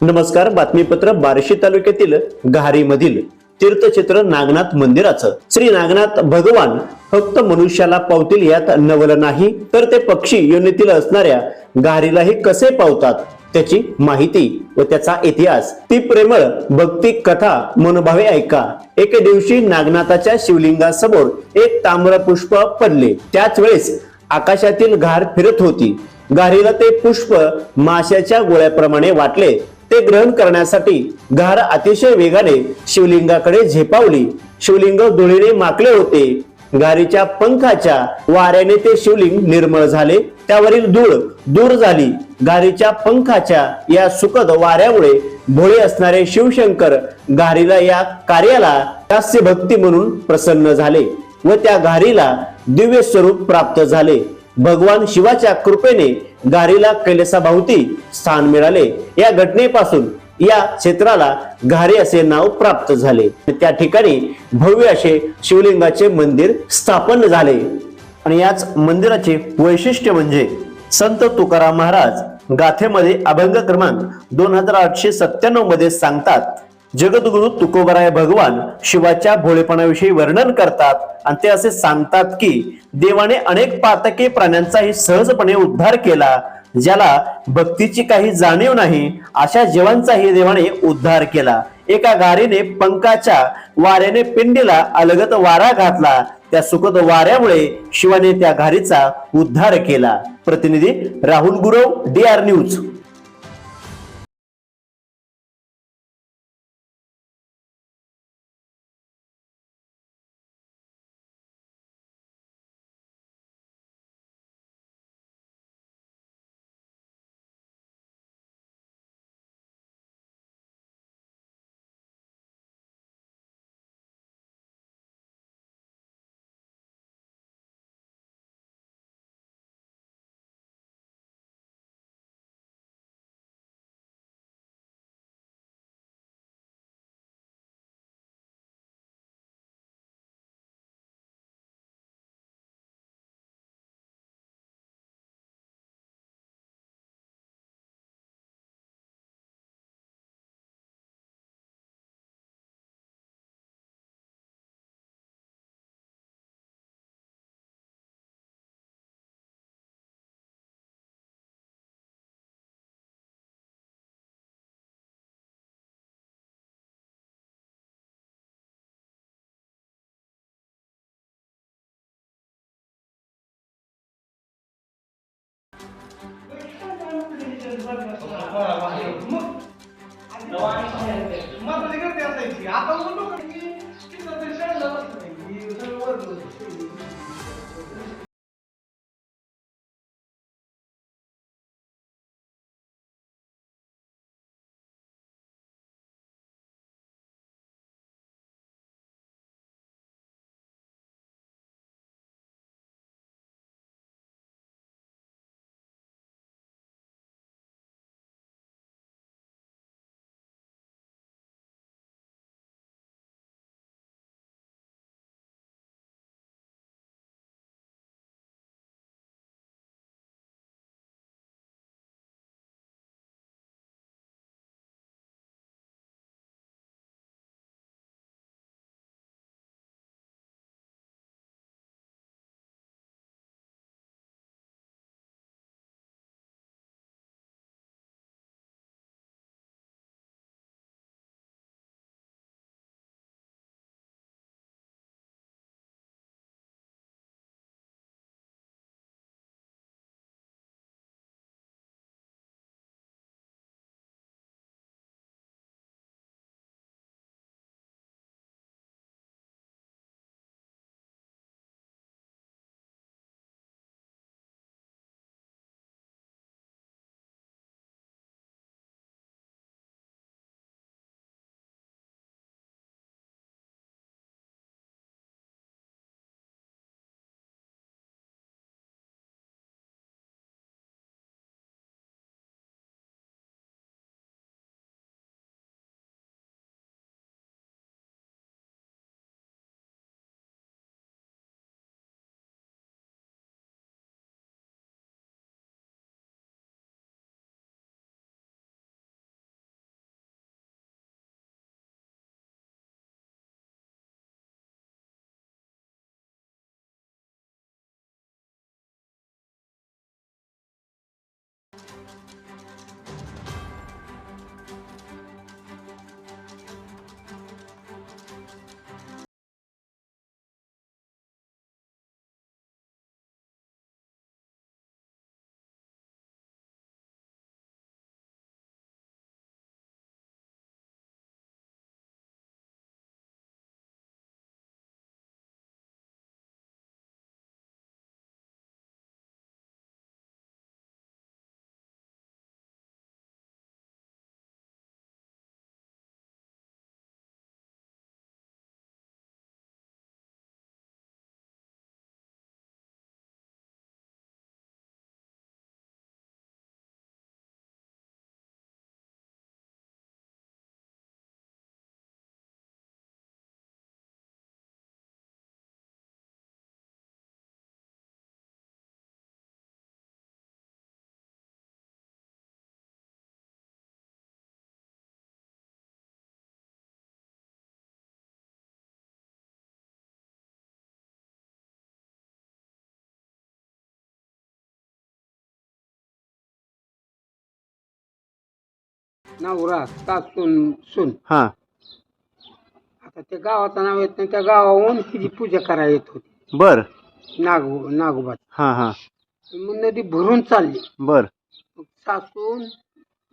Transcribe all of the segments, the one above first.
नमस्कार. बातमीपत्र बार्शी तालुक्यातील घारीमधील तीर्थक्षेत्र नागनाथ मंदिराचं. श्री नागनाथ भगवान फक्त मनुष्याला पावतील यात नवल नाही, तर ते पक्षी योनीतील असणाऱ्या घारीलाही कसे पावतात त्याची माहिती व त्याचा इतिहास, ती प्रेमळ भक्ती कथा मनोभावे ऐका. एके दिवशी नागनाथाच्या शिवलिंगासमोर एक ताम्र पुष्प पडले. त्याच वेळेस आकाशातील घार फिरत होती. घारीला ते पुष्प माशाच्या गोळ्याप्रमाणे वाटले. ते ग्रहण करण्यासाठी घार अतिशय वेगाने शिवलिंगाकडे झेपावली. शिवलिंग धुळीने माकले होते. घारीच्या पंखाच्या वाऱ्याने ते शिवलिंग निर्मळ झाले. त्यावरील धूळ दूर झाली. घारीच्या पंखाच्या या सुखद वाऱ्यामुळे भोळे असणारे शिवशंकर घारीला या कार्याला दास्य भक्ती म्हणून प्रसन्न झाले व त्या घारीला दिव्य स्वरूप प्राप्त झाले. भगवान शिवाच्या कृपेने घारीला कैलासाभोवती स्थान मिळाले. या घटनेपासून या क्षेत्राला घारी असे नाव प्राप्त झाले. त्या ठिकाणी भव्य असे शिवलिंगाचे मंदिर स्थापन झाले. आणि याच मंदिराचे वैशिष्ट्य म्हणजे संत तुकाराम महाराज गाथेमध्ये अभंग क्रमांक 2897 मध्ये सांगतात, जगद्गुरु तुकोबराय भगवान शिवाच्या भोळेपणाविषयी वर्णन करतात आणि ते असे सांगतात की देवाने अनेक पातके प्राण्यांचाही सहजपणे उद्धार केला. ज्याला भक्तीची काही जाणीव नाही अशा जीवांचाही देवाने उद्धार केला. एका घारीने पंखाच्या वाऱ्याने पिंडीला अलगत वारा घातला. त्या सुखद वाऱ्यामुळे शिवाने त्या घारीचा उद्धार केला. प्रतिनिधी राहुल गुरव, DR न्यूज. नवरा सासून सून. हा आता त्या गावाचं नाव येत नाही, त्या गावाहून तिची पूजा करायला येत होती बर नागोबा. हा हा मग नदी भरून चालली. बर मग सासून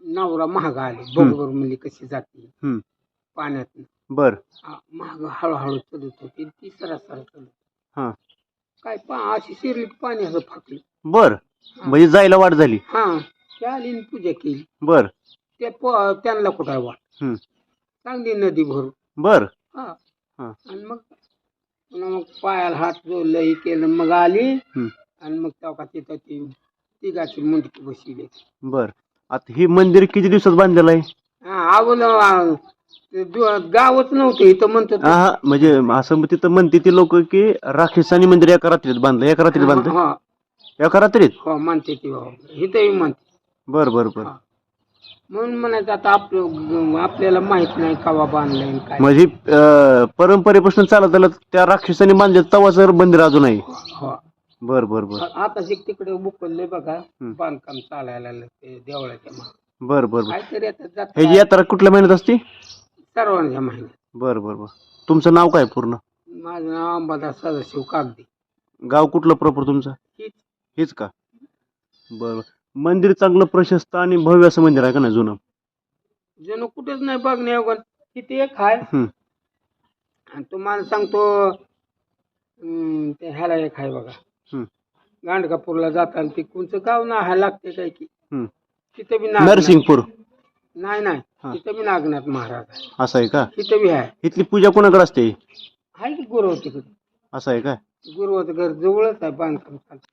नवरा महाग आले, बरोबर म्हणली कशी जाते हम्म पाण्यात. बर महाग हळूहळू चलत होती, ती सरासर चलत. हा काय अशी शिरली पाणी असं फाकलं. बर म्हणजे जायला वाट झाली. हा ते आली आणि पूजा केली. बर त्यांना कुठं वाट, हम्म चांगली नदी भरून. बर हा हा आणि मग पुन्हा मग पायाला हात जोडलं, हे केलं, मग आली. हम्म आणि मग तेव्हा तिथं ती तिघाची मुंडकी बसली. बर आता हे मंदिर किती दिवसात बांधलेलं आहे? गावच नव्हतं इथं म्हणतो. हा म्हणजे असं तिथं म्हणते ते लोक की राक्षसानी मंदिर एका रात्रीत बांधलं. एका रात्रीत बांधलं? हा एका रात्रीत? हो म्हणते ती बाबा, इथंही म्हणते. बर बर बर म्हणून म्हणायचं आता आपल्याला माहित नाही कवा बांधलंय काय. म्हणजे परंपरेपासून चालत आलं त्या राक्षसानी बांधले तवाच मंदिर अजून आहे. हो बर बर बर आता तिकडे बुकलले बघा, बांधकाम चालायला लागलं देवळाच्या मागे. बर बर बर काहीतरी आता ह्याची यात्रा कुठल्या महिन्यात असते? सर्वांच्या महिन्यात. बर बर बर तुमचं नाव काय पूर्ण? माझं नाव अंबादास सदाशिव कागदी. गाव कुठलं प्रॉपर तुमचं? हेच का? बर मंदिर चांगलं प्रशस्त आणि भव्य असं मंदिर आहे का नाही? जुनं जणू कुठेच नाही बघण्या. किती एक आहे. आणि तुम्हाला सांगतो ते ह्याला एक आहे बघा, गांडकापूरला जाताना ते कोणचं गाव ना हा लागते काय की, तिथे बी नरसिंगपूर? नाही नाही, तिथे बी नागनाथ महाराज आहे. असं आहे का? तिथे बी आहे. इथली पूजा कोणाकडे असते? आहे की गुरुवर तिकडे. असं आहे का? गुरुवाचं घर जवळच आहे, बांधकाम चालतं.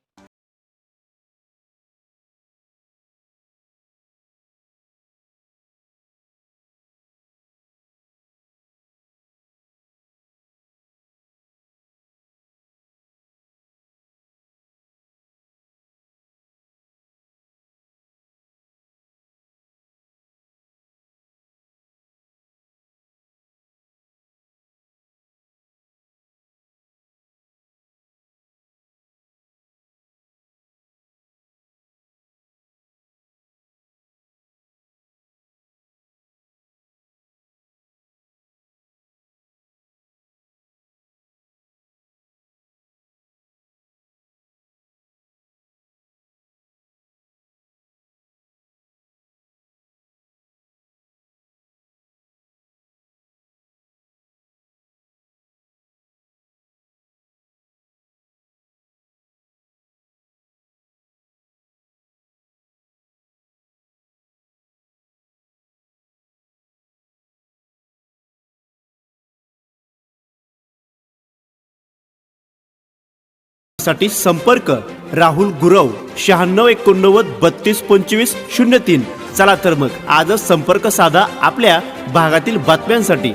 साठी संपर्क राहुल गुरव 9689322503. चला तर मग आजच संपर्क साधा आपल्या भागातील बातम्यांसाठी.